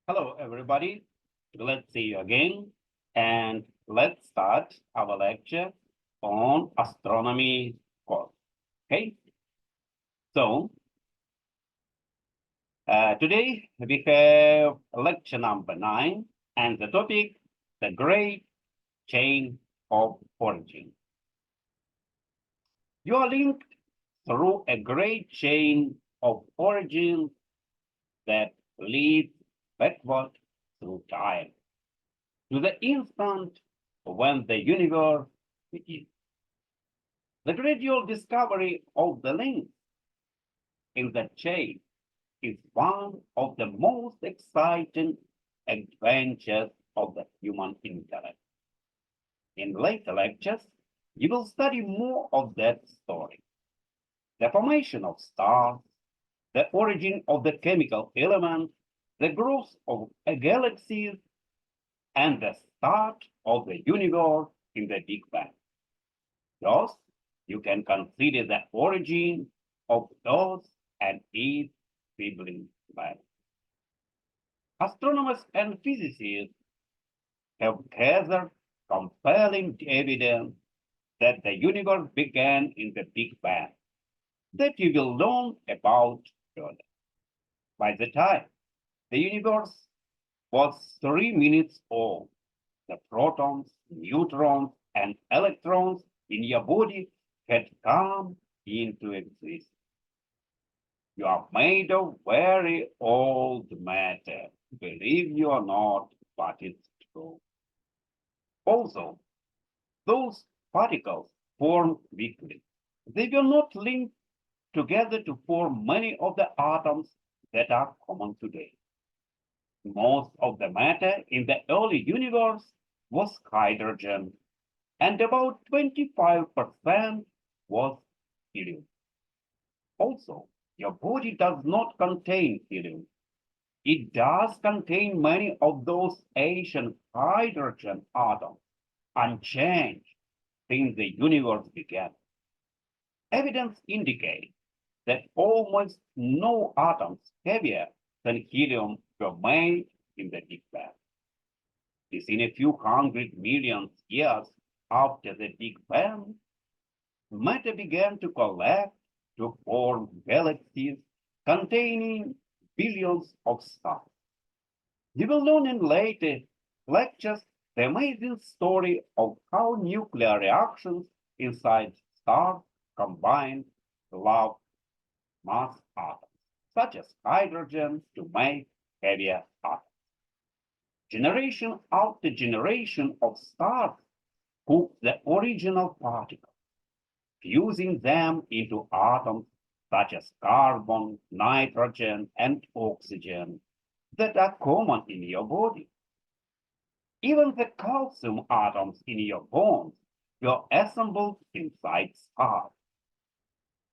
Hello, everybody. Let's see you again. And let's start our lecture on astronomy course. Okay. So today we have lecture number 9 and the topic, the great chain of origin. You are linked through a great chain of origin that leads backward through time to the instant when the universe begins. The gradual discovery of the link in the chain is one of the most exciting adventures of the human intellect. In later lectures, you will study more of that story. The formation of stars, the origin of the chemical elements, the growth of galaxies, and the start of the universe in the Big Bang. Thus, you can consider the origin of Earth and its sibling planets. Astronomers and physicists have gathered compelling evidence that the universe began in the Big Bang that we will learn about further. By the time the universe was 3 minutes old, the protons, neutrons, and electrons in your body had come into existence. You are made of very old matter, believe you or not, but it's true. Also, those particles formed quickly. They were not linked together to form many of the atoms that are common today. Most of the matter in the early universe was hydrogen, and about 25% was helium. Also, your body does not contain helium. It does contain many of those ancient hydrogen atoms, unchanged since the universe began. Evidence indicates that almost no atoms heavier than helium were made in the Big Bang. Within a few hundred million years after the Big Bang, matter began to collect to form galaxies containing billions of stars. You will learn in later lectures the amazing story of how nuclear reactions inside stars combine large mass atoms, such as hydrogen, to make heavier atoms. Generation after generation of stars cook the original particles, fusing them into atoms such as carbon, nitrogen, and oxygen that are common in your body. Even the calcium atoms in your bones were assembled inside stars.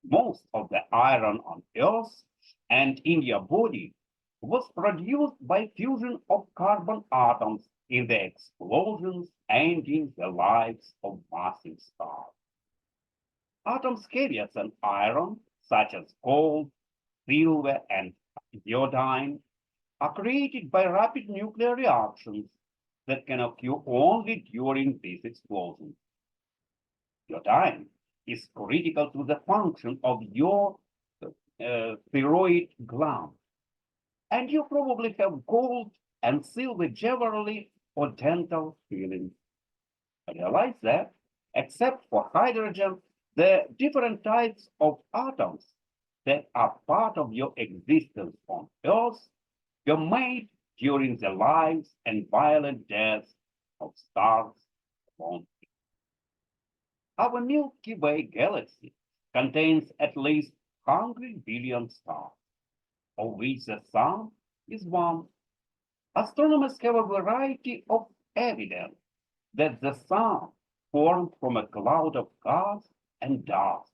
Most of the iron on Earth and in your body was produced by fusion of carbon atoms in the explosions ending the lives of massive stars. Atoms heavier than iron, such as gold, silver, and iodine, are created by rapid nuclear reactions that can occur only during these explosions. Iodine is critical to the function of your thyroid gland, and you probably have gold and silver jewelry or dental fillings. Realize that, except for hydrogen, the different types of atoms that are part of your existence on Earth were made during the lives and violent deaths of stars on Earth. Our Milky Way galaxy contains at least 100 billion stars, of which the Sun is one. Astronomers have a variety of evidence that the Sun formed from a cloud of gas and dust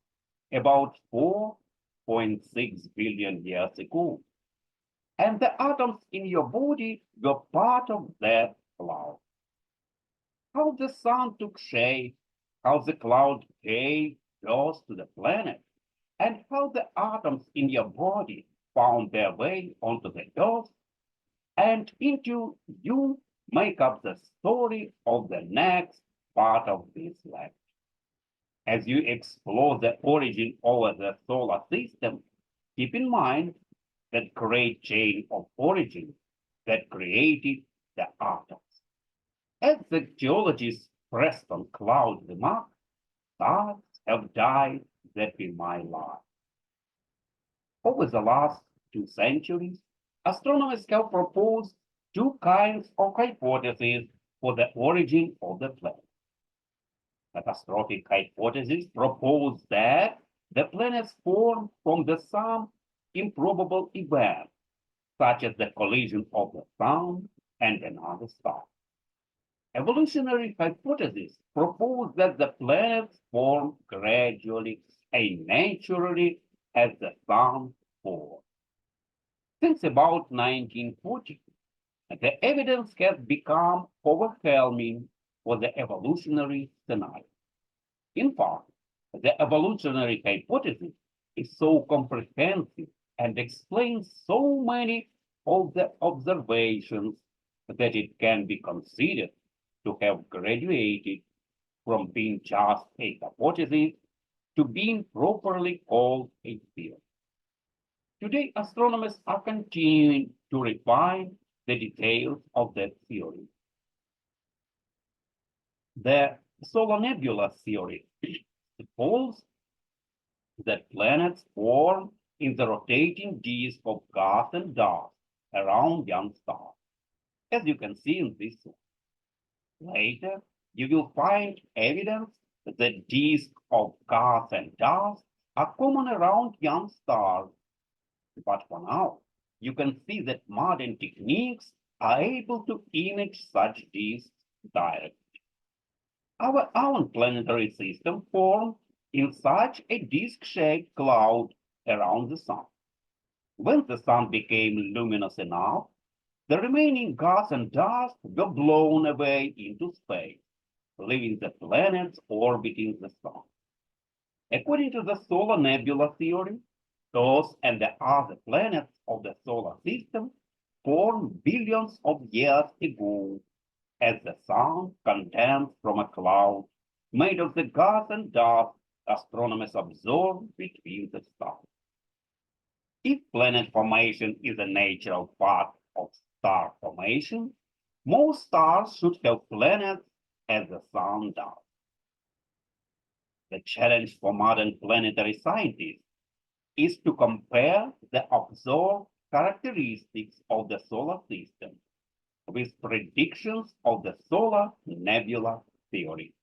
about 4.6 billion years ago. And the atoms in your body were part of that cloud. How the Sun took shape, how the cloud gave birth to the planet, and how the atoms in your body found their way onto the Earth And into you make up the story of the next part of this lecture. As you explore the origin of the solar system, keep in mind that great chain of origin that created the atoms. As the geologist Preston Cloud remarked, stars have died that we might live. Over the last 2 centuries, astronomers have proposed two kinds of hypotheses for the origin of the planet. The catastrophic hypothesis proposed that the planets formed from the some improbable event, such as the collision of the sun and another star. Evolutionary hypothesis proposed that the planets form gradually and naturally as the sun formed. Since about 1940, the evidence has become overwhelming for the evolutionary scenario. In fact, the evolutionary hypothesis is so comprehensive and explains so many of the observations that it can be considered to have graduated from being just a hypothesis to being properly called a theory. Today, astronomers are continuing to refine the details of that theory. The solar nebula theory supposes that planets form in the rotating disk of gas and dust around young stars, as you can see in this one. Later, you will find evidence that disks of gas and dust are common around young stars. But for now, you can see that modern techniques are able to image such disks directly. Our own planetary system formed in such a disk-shaped cloud around the sun. When the sun became luminous enough, the remaining gas and dust were blown away into space, leaving the planets orbiting the sun. According to the solar nebula theory, Earth and the other planets of the solar system formed billions of years ago as the sun condensed from a cloud made of the gas and dust astronomers observed between the stars. If planet formation is a natural part of star formation, most stars should have planets as the sun does. The challenge for modern planetary scientists is to compare the observed characteristics of the solar system with predictions of the solar nebula theory.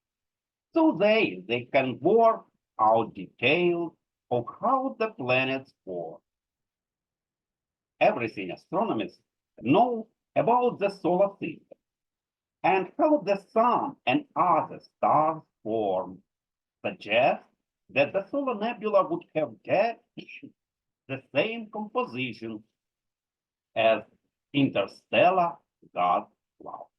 So they can work out details of how the planets form. Everything astronomers know about the solar system and how the sun and other stars form suggests that the solar nebula would have had the same composition as interstellar gas clouds.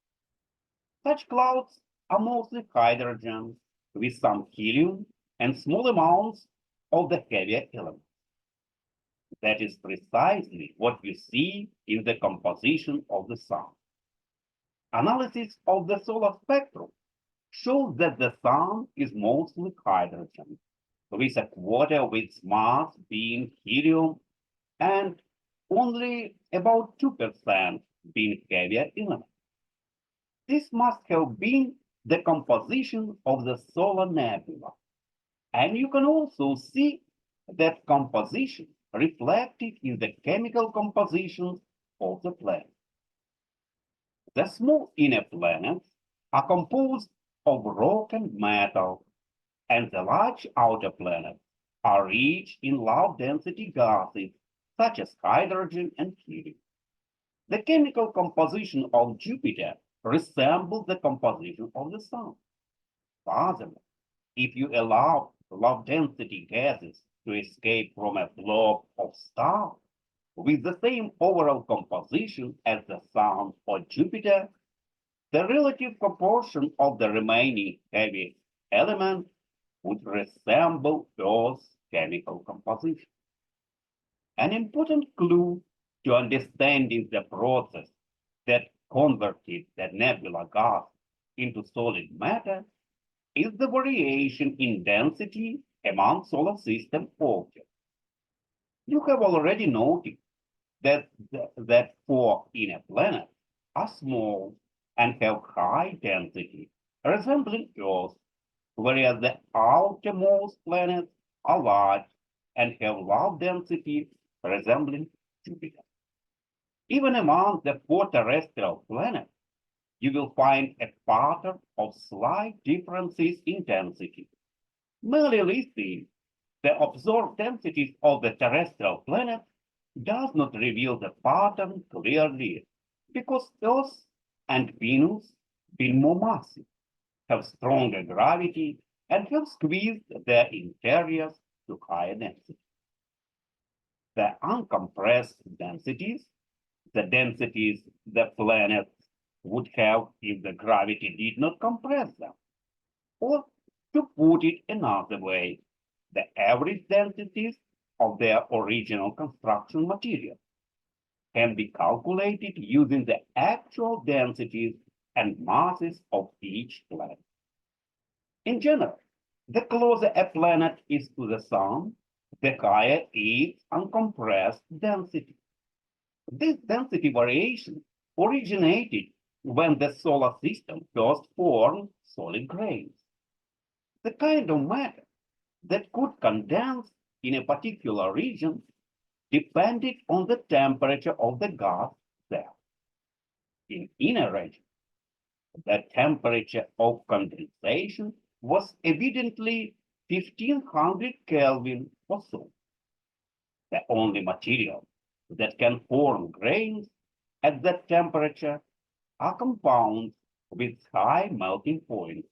Such clouds are mostly hydrogen with some helium and small amounts of the heavier elements. That is precisely what you see in the composition of the sun. Analysis of the solar spectrum shows that the sun is mostly hydrogen, with a quarter of its mass being helium and only about 2% being heavier elements. This must have been the composition of the solar nebula. And you can also see that composition reflected in the chemical compositions of the planet. The small inner planets are composed of rock and metal, and the large outer planets are rich in low-density gases such as hydrogen and helium. The chemical composition of Jupiter resembles the composition of the Sun. Furthermore, if you allow low-density gases to escape from a blob of stars with the same overall composition as the Sun or Jupiter, the relative proportion of the remaining heavy elements would resemble Earth's chemical composition. An important clue to understanding the process that converted the nebula gas into solid matter is the variation in density among solar system objects. You have already noted that four inner planets are small and have high density, resembling Earth, whereas the outermost planets are large and have low density, resembling Jupiter. Even among the four terrestrial planets, you will find a pattern of slight differences in density. Merely listing the observed densities of the terrestrial planets does not reveal the pattern clearly, because Earth and Venus, being more massive, have stronger gravity and have squeezed their interiors to higher density. The uncompressed densities, the densities the planets would have if the gravity did not compress them. Or, to put it another way, the average densities of their original construction material can be calculated using the actual densities and masses of each planet. In general, the closer a planet is to the Sun, the higher its uncompressed density. This density variation originated when the solar system first formed solid grains. The kind of matter that could condense in a particular region depended on the temperature of the gas there. In inner region, the temperature of condensation was evidently 1500 Kelvin or so. The only material that can form grains at that temperature are compounds with high melting points,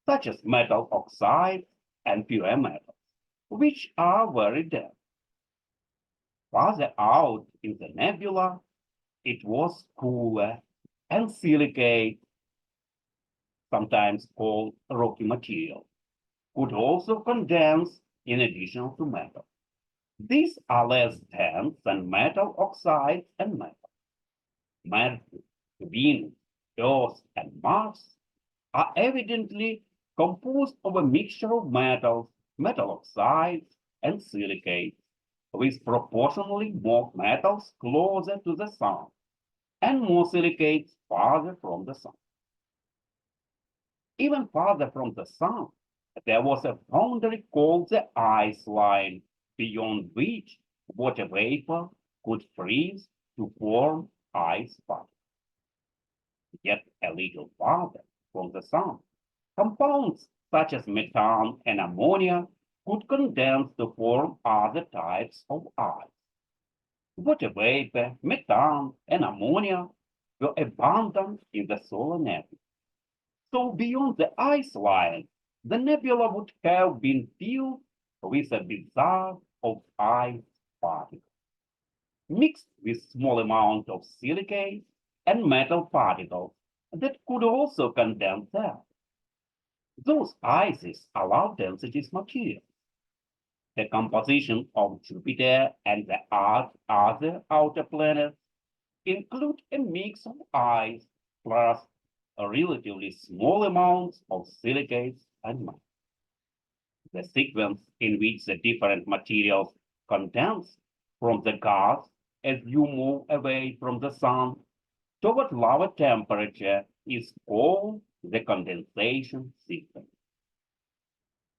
such as metal oxides and pure metals, which are very dense. Farther out in the nebula, it was cooler, and silicate, sometimes called rocky material, could also condense in addition to metal. These are less dense than metal oxides and metal. Mercury, Venus, Earth, and Mars are evidently composed of a mixture of metals, metal oxides, and silicates, with proportionally more metals closer to the Sun and more silicates farther from the Sun. Even farther from the Sun, there was a boundary called the ice line, beyond which water vapor could freeze to form ice particles. Yet a little farther from the Sun, compounds such as methane and ammonia could condense to form other types of ice. Water vapor, methane, and ammonia were abundant in the solar nebula. So beyond the ice line, the nebula would have been filled with a bazaar of ice particles, mixed with small amounts of silicates and metal particles that could also condense there. Those ices are low density materials. The composition of Jupiter and the other outer planets include a mix of ice plus a relatively small amounts of silicates and metals. The sequence in which the different materials condense from the gas as you move away from the Sun toward lower temperature is called the condensation sequence.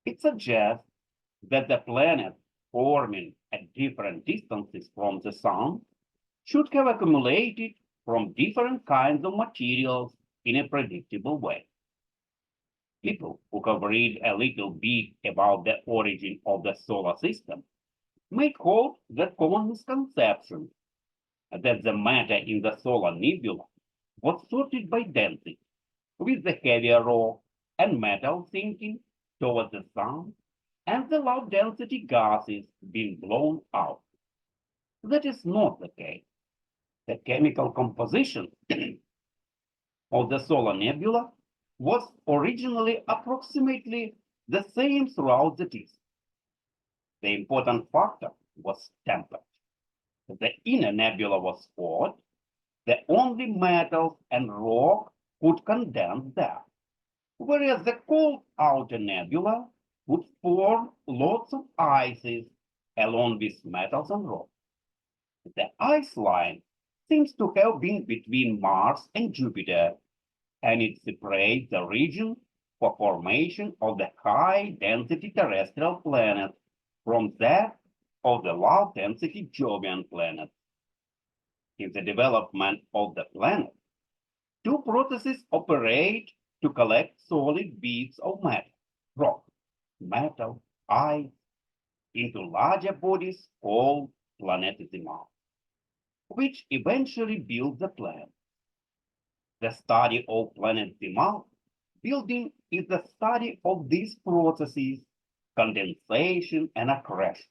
It suggests that the planets forming at different distances from the Sun should have accumulated from different kinds of materials in a predictable way. People who have read a little bit about the origin of the solar system might hold the common misconception that the matter in the solar nebula was sorted by density, with the heavier rock and metal sinking toward the Sun and the low density gases being blown out. That is not the case. The chemical composition of the solar nebula was originally approximately the same throughout the disk. The important factor was temperature. The inner nebula was hot, the only metals and rock could condense there, whereas the cold outer nebula would form lots of ices along with metals and rock. The ice line seems to have been between Mars and Jupiter, and it separates the region for formation of the high-density terrestrial planets from that of the low-density Jovian planets. In the development of the planet, two processes operate to collect solid bits of matter, rock, metal, ice, into larger bodies called planetesimal, which eventually build the planet. The study of planetesimal building is the study of these processes, condensation and accretion,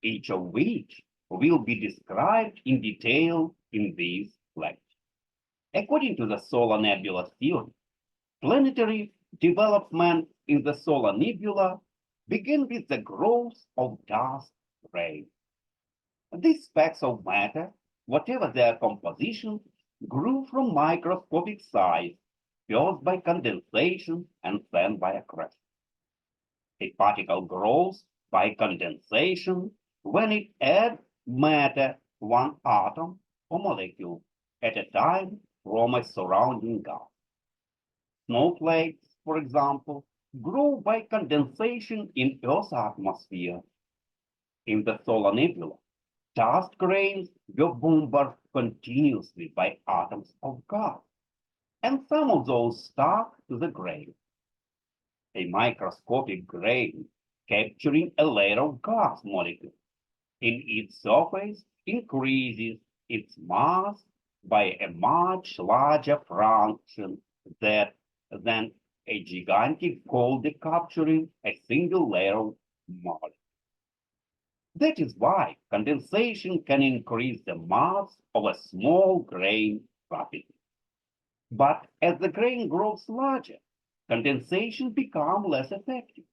each of which will be described in detail in this lecture. According to the solar nebula theory, planetary development in the solar nebula began with the growth of dust grains. These specks of matter, whatever their composition, grew from microscopic size, first by condensation and then by accretion. A particle grows by condensation when it adds matter one atom or molecule at a time from a surrounding gas. Snowflakes, for example, grow by condensation in Earth's atmosphere. In the solar nebula, dust grains were bombarded continuously by atoms of gas, and some of those stuck to the grain. A microscopic grain capturing a layer of gas molecule in its surface increases its mass by a much larger fraction than a gigantic cold capturing a single layer of molecule. That is why condensation can increase the mass of a small grain rapidly. But as the grain grows larger, condensation becomes less effective.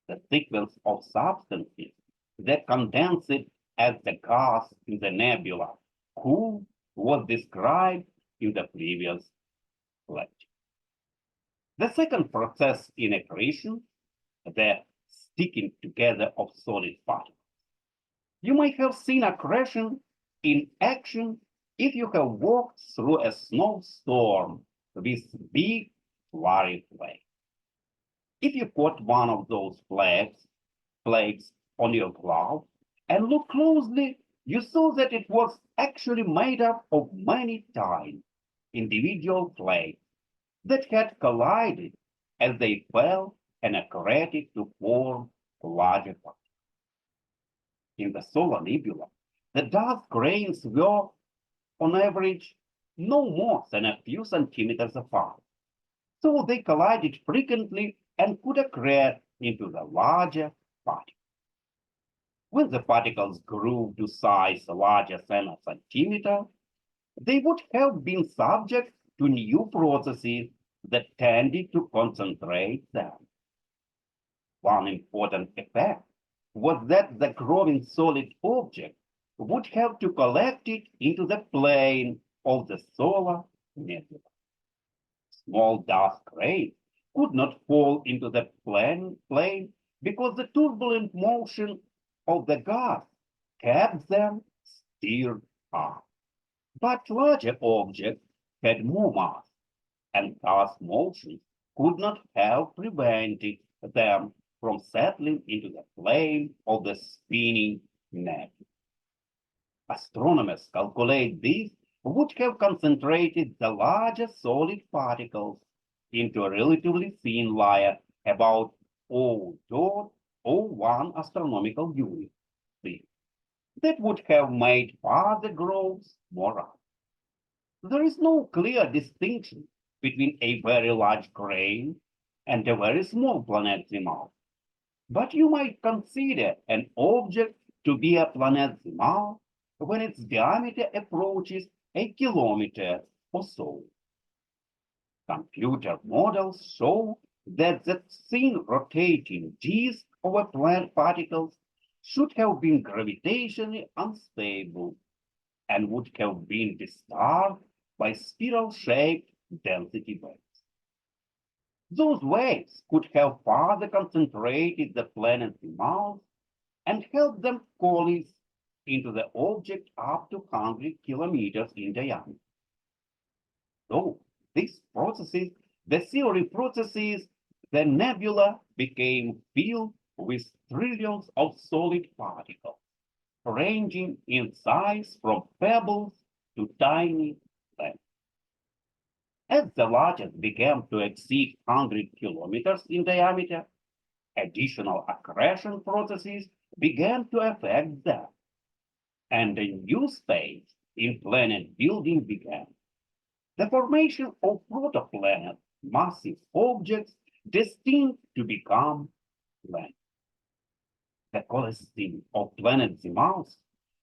The sequence of substances that condensed as the gas in the nebula cool was described in the previous lecture. The second process in accretion, the sticking together of solid particles. You might have seen accretion in action if you have walked through a snowstorm with big flurry flakes. If you caught one of those flakes on your glove and looked closely, you saw that it was actually made up of many tiny individual flakes that had collided as they fell and accreted to form larger particles. In the solar nebula, the dust grains were, on average, no more than a few centimeters apart, so they collided frequently and could accrete into the larger particles. When the particles grew to size larger than a centimeter, they would have been subject to new processes that tended to concentrate them. One important effect was that the growing solid object would have to collect it into the plane of the solar nebula. Small dust grains could not fall into the plane because the turbulent motion of the gas kept them stirred up. But larger objects had more mass, and gas motion could not have prevented them from settling into the plane of the spinning nebula. Astronomers calculate this would have concentrated the larger solid particles into a relatively thin layer about 0.01 astronomical unit. That would have made further growth more rapid. There is no clear distinction between a very large grain and a very small planetesimal. But you might consider an object to be a planetesimal when its diameter approaches a kilometer or so. Computer models show that the thin rotating disk of a planet particles should have been gravitationally unstable. and would have been disturbed by spiral-shaped density waves. Those waves could have further concentrated the planet's mass and helped them coalesce into the object up to 100 kilometers in diameter. So, these processes, the theory processes, the nebula became filled with trillions of solid particles, ranging in size from pebbles to tiny planets. As the largest began to exceed 100 kilometers in diameter, additional accretion processes began to affect them, and a new stage in planet building began. The formation of protoplanets, massive objects destined to become planets. The coalescing of planets' mass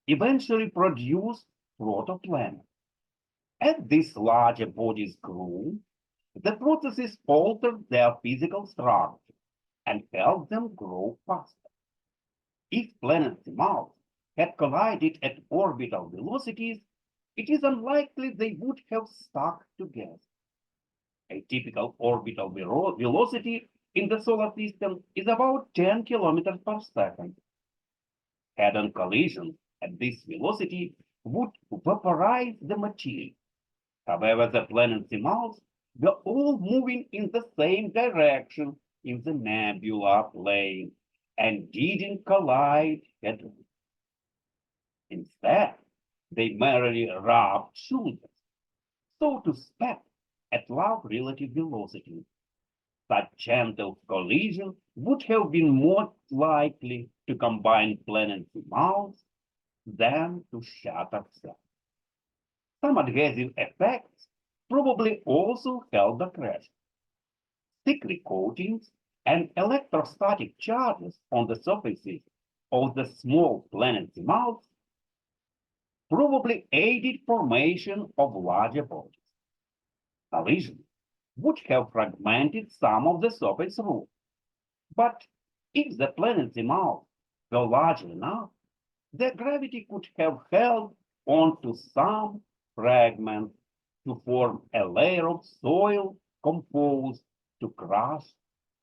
eventually produced protoplanets. As these larger bodies grew, the processes altered their physical structure and helped them grow faster. If planets' mass had collided at orbital velocities, it is unlikely they would have stuck together. A typical orbital velocity in the solar system is about 10 kilometers per second. Head-on collisions at this velocity would vaporize the material. However, the planets' mass were all moving in the same direction in the nebula plane and didn't collide head-on. Instead, they merely rubbed shoulders, so to speak, at low relative velocity. Such gentle collision would have been more likely to combine planets' mass than to shatter them. Some adhesive effects probably also helped the crash. Thickly coatings and electrostatic charges on the surfaces of the small planet's mouth probably aided formation of larger bodies. Collision would have fragmented some of the surface roof, but if the planet's mouth were large enough, the gravity could have held onto some fragments to form a layer of soil composed to crush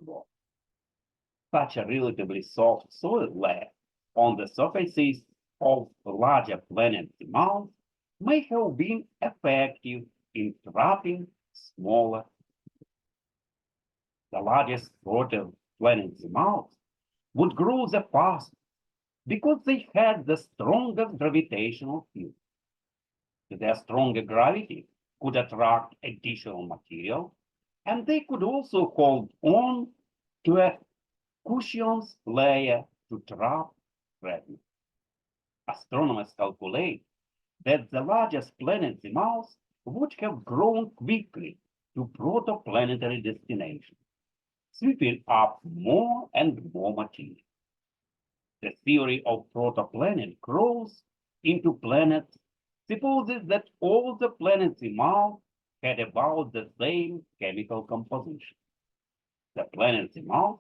rock. Such a relatively soft soil layer on the surfaces of larger planets' mouths may have been effective in trapping smaller. The largest planets' mouths would grow the fastest because they had the strongest gravitational field. Their stronger gravity could attract additional material, and they could also hold on to a cushion's layer to trap fragments. Astronomers calculate that the largest planet's mass would have grown quickly to protoplanetary destinations, sweeping up more and more material. The theory of protoplanet growth into planets supposes that all the planets in Mars had about the same chemical composition. The planets in Mars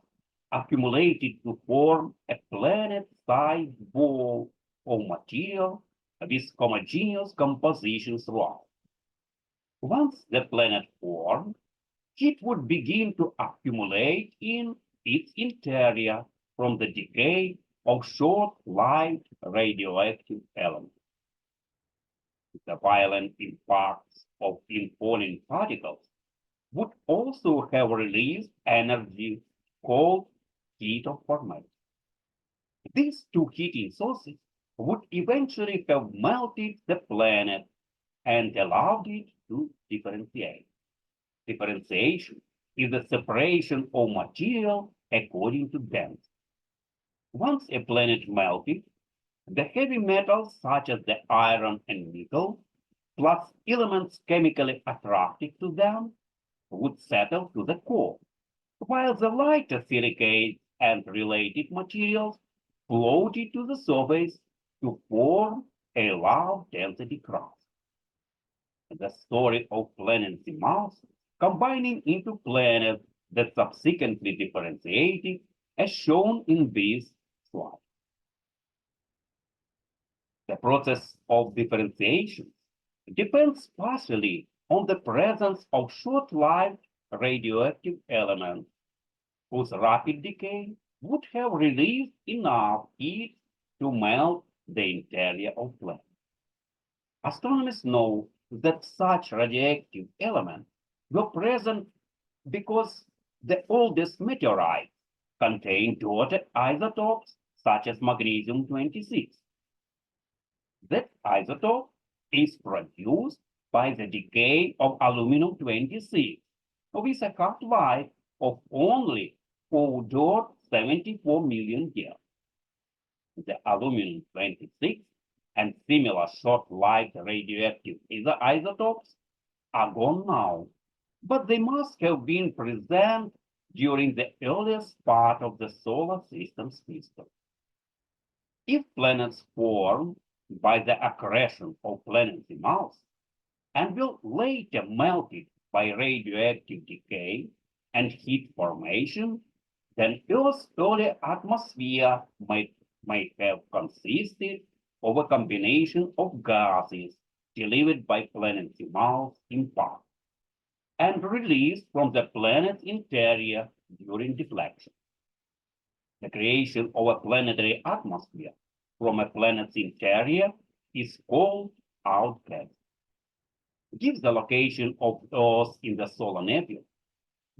accumulated to form a planet-sized ball of material with homogeneous composition throughout. Once the planet formed, heat would begin to accumulate in its interior from the decay of short-lived radioactive elements. The violent impacts of infalling particles would also have released energy called heat of formation. These two heating sources would eventually have melted the planet and allowed it to differentiate. Differentiation is the separation of material according to density. Once a planet melted, the heavy metals such as the iron and nickel, plus elements chemically attracted to them, would settle to the core, while the lighter silicates and related materials floated to the surface to form a low-density crust. The story of planets in Mars combining into planets that subsequently differentiated as shown in this slide. The process of differentiation depends partially on the presence of short-lived radioactive elements whose rapid decay would have released enough heat to melt the interior of planets. Astronomers know that such radioactive elements were present because the oldest meteorites contain daughter isotopes such as magnesium-26. That isotope is produced by the decay of aluminum-26 with a half-life of only 4.74 million years. The aluminum-26 and similar short-lived radioactive isotopes are gone now, but they must have been present during the earliest part of the solar system's history. If planets form by the accretion of planetesimal and will later melted by radioactive decay and heat formation, then Earth's early atmosphere might have consisted of a combination of gases delivered by planetesimals in part and released from the planet's interior during deflection. The creation of a planetary atmosphere from a planet's interior is called outcast. Gives the location of Earth in the solar nebula.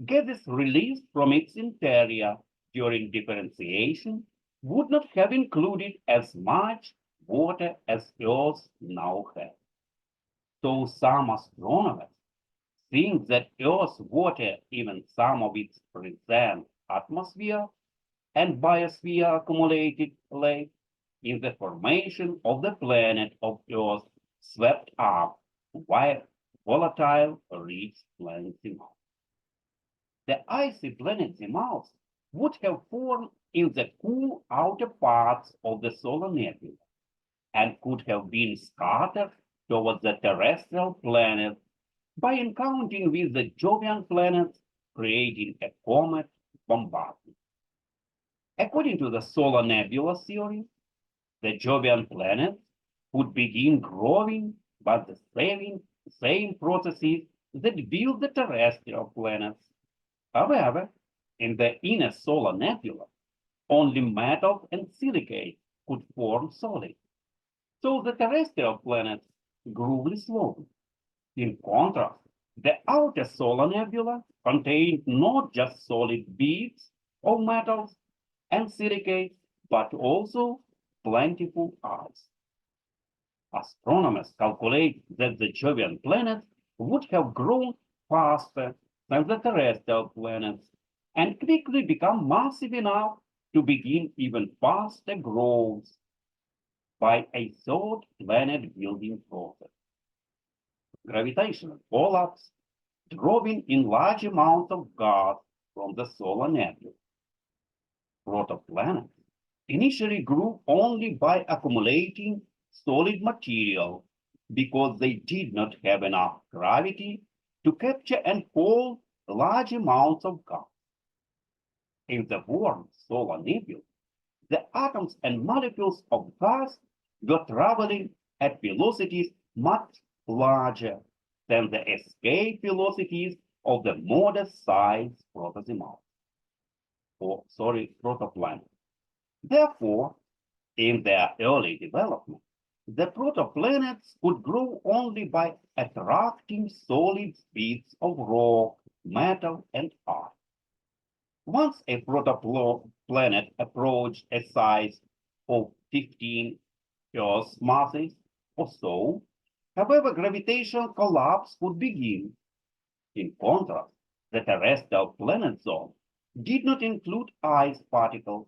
Gases released from its interior during differentiation would not have included as much water as Earth now has. So some astronomers think that Earth's water, even some of its present atmosphere and biosphere accumulated late in the formation of the planet of Earth swept up while volatile rich planetesimals. The icy planetesimals would have formed in the cool outer parts of the solar nebula and could have been scattered towards the terrestrial planets by encountering with the Jovian planets, creating a comet bombardment. According to the solar nebula theory, the Jovian planets would begin growing by the same processes that build the terrestrial planets. However, in the inner solar nebula, only metals and silicates could form solids. So the terrestrial planets grew really slowly. In contrast, the outer solar nebula contained not just solid beads of metals and silicates, but also plentiful ice. Astronomers calculate that the Jovian planets would have grown faster than the terrestrial planets and quickly become massive enough to begin even faster growth by a third planet building process. Gravitational collapse, drawing in large amounts of gas from the solar nebula. Protoplanets initially grew only by accumulating solid material because they did not have enough gravity to capture and hold large amounts of gas. In the warm solar nebula, the atoms and molecules of gas were traveling at velocities much larger than the escape velocities of the modest-sized protoplanets. Therefore, in their early development, the protoplanets could grow only by attracting solid bits of rock, metal, and ice. Once a protoplanet approached a size of 15 Earth masses or so, however, gravitational collapse would begin. In contrast, the terrestrial planet zone did not include ice particles,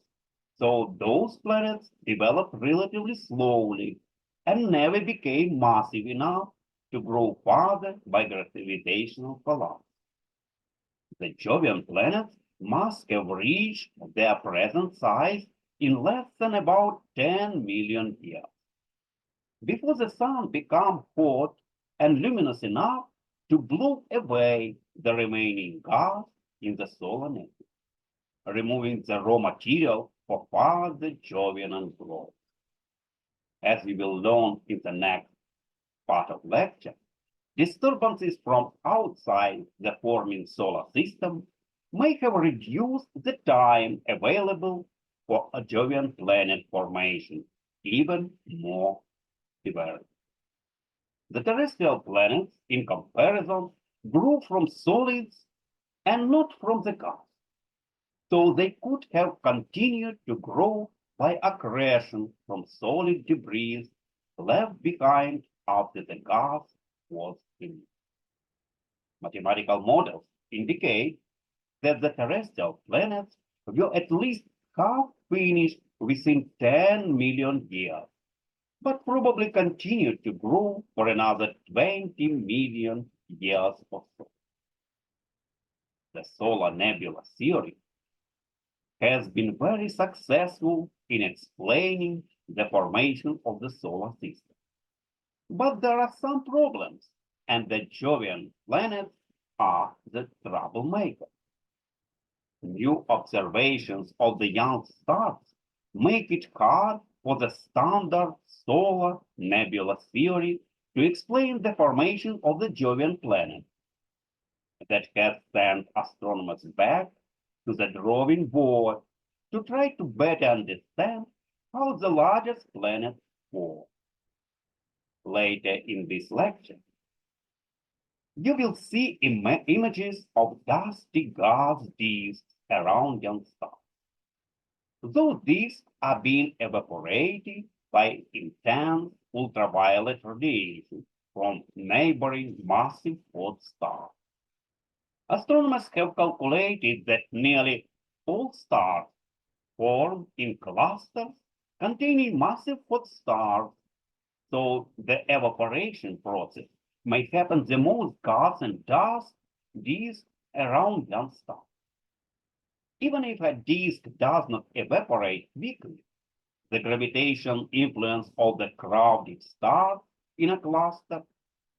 so those planets developed relatively slowly and never became massive enough to grow further by gravitational collapse. The Jovian planets must have reached their present size in less than about 10 million years. Before the sun became hot and luminous enough to blow away the remaining gas in the solar nebula, removing the raw material for further Jovian growth. As we will learn in the next part of lecture, disturbances from outside the forming solar system may have reduced the time available for a Jovian planet formation even more severely. The terrestrial planets, in comparison, grew from solids and not from the gas, so they could have continued to grow by accretion from solid debris left behind after the gas was released. Mathematical models indicate that the terrestrial planets will at least half finish within 10 million years, but probably continue to grow for another 20 million years or so. The solar nebula theory has been very successful in explaining the formation of the solar system. But there are some problems, and the Jovian planets are the troublemaker. New observations of the young stars make it hard for the standard solar nebula theory to explain the formation of the Jovian planet. That has sent astronomers back to the drawing board to try to better understand how the largest planets form. Later in this lecture, you will see images of dusty gas disks around young stars. Those disks are being evaporated by intense ultraviolet radiation from neighboring massive hot stars. Astronomers have calculated that nearly all stars form in clusters containing massive hot stars, so the evaporation process may happen the most gas and dust disks around young stars. Even if a disk does not evaporate quickly, the gravitational influence of the crowded stars in a cluster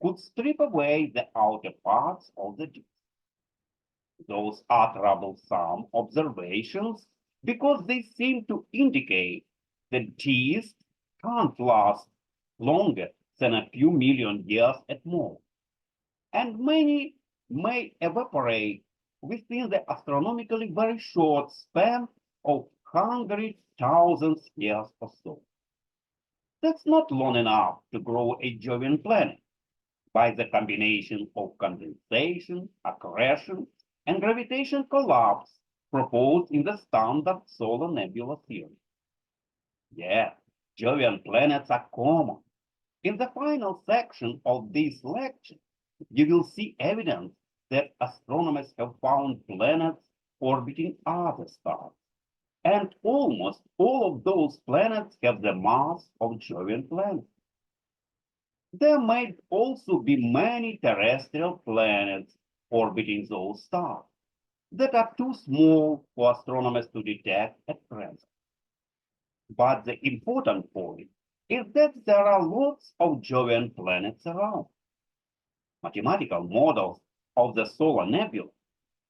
could strip away the outer parts of the disk. Those are troublesome observations because they seem to indicate that disks can't last longer than a few million years at most, and many may evaporate within the astronomically very short span of 100,000 years or so. That's not long enough to grow a Jovian planet. By the combination of condensation, accretion, and gravitational collapse proposed in the standard solar nebula theory. Yeah, Jovian planets are common. In the final section of this lecture, you will see evidence that astronomers have found planets orbiting other stars. And almost all of those planets have the mass of Jovian planets. There might also be many terrestrial planets orbiting those stars that are too small for astronomers to detect at present. But the important point is that there are lots of Jovian planets around. Mathematical models of the solar nebula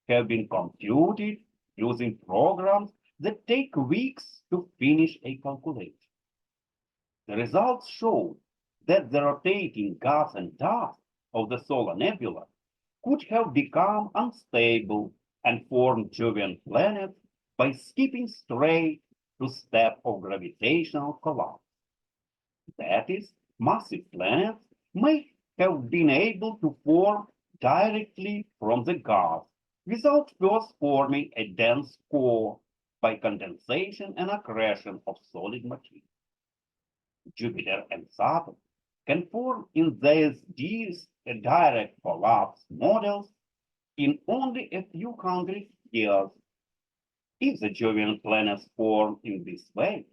have been computed using programs that take weeks to finish a calculation. The results show that the rotating gas and dust of the solar nebula could have become unstable and formed Jovian planets by skipping straight to step of gravitational collapse. That is, massive planets may have been able to form directly from the gas without first forming a dense core by condensation and accretion of solid material. Jupiter and Saturn can form in these direct collapse models in only a few hundred years. If the Jovian planets formed in this way,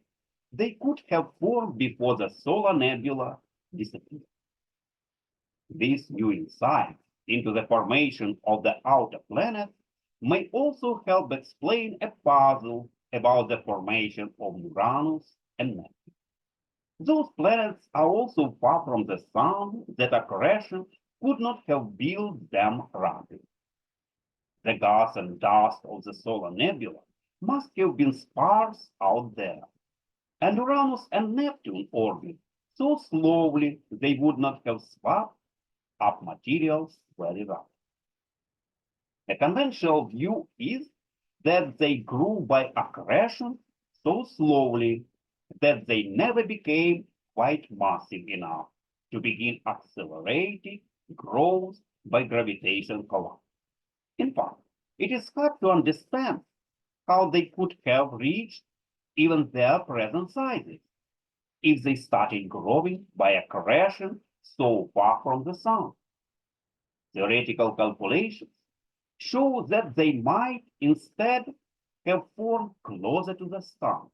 they could have formed before the solar nebula disappeared. This new insight into the formation of the outer planets may also help explain a puzzle about the formation of Uranus and Neptune. Those planets are also far from the sun that accretion could not have built them rapidly. The gas and dust of the solar nebula must have been sparse out there, and Uranus and Neptune orbit so slowly they would not have swapped up materials very rapidly. The conventional view is that they grew by accretion so slowly that they never became quite massive enough to begin accelerating growth by gravitational collapse. In fact, it is hard to understand how they could have reached even their present sizes if they started growing by accretion so far from the sun. Theoretical calculations show that they might instead have formed closer to the sun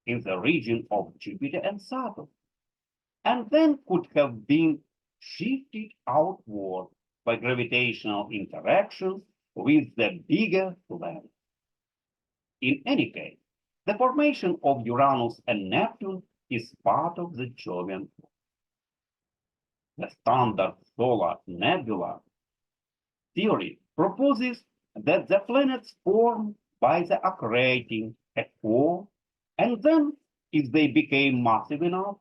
in the region of Jupiter and Saturn, and then could have been shifted outward by gravitational interactions with the bigger planets. In any case, the formation of Uranus and Neptune is part of the Jovian. The standard solar nebula theory proposes that the planets form by the accreting a core, and then, if they became massive enough,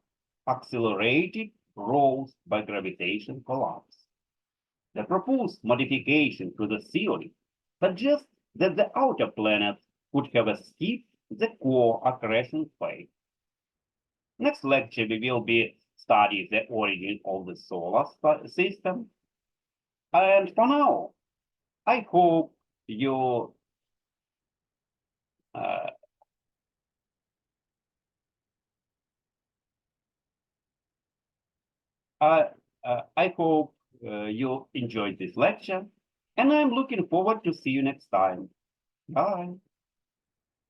accelerated growth by gravitation collapse. The proposed modification to the theory suggests that the outer planets could have skipped the core accretion phase. Next lecture we will be studying the origin of the solar system. And for now, I hope you uh, I, I hope you enjoyed this lecture, and I'm looking forward to see you next time. Bye.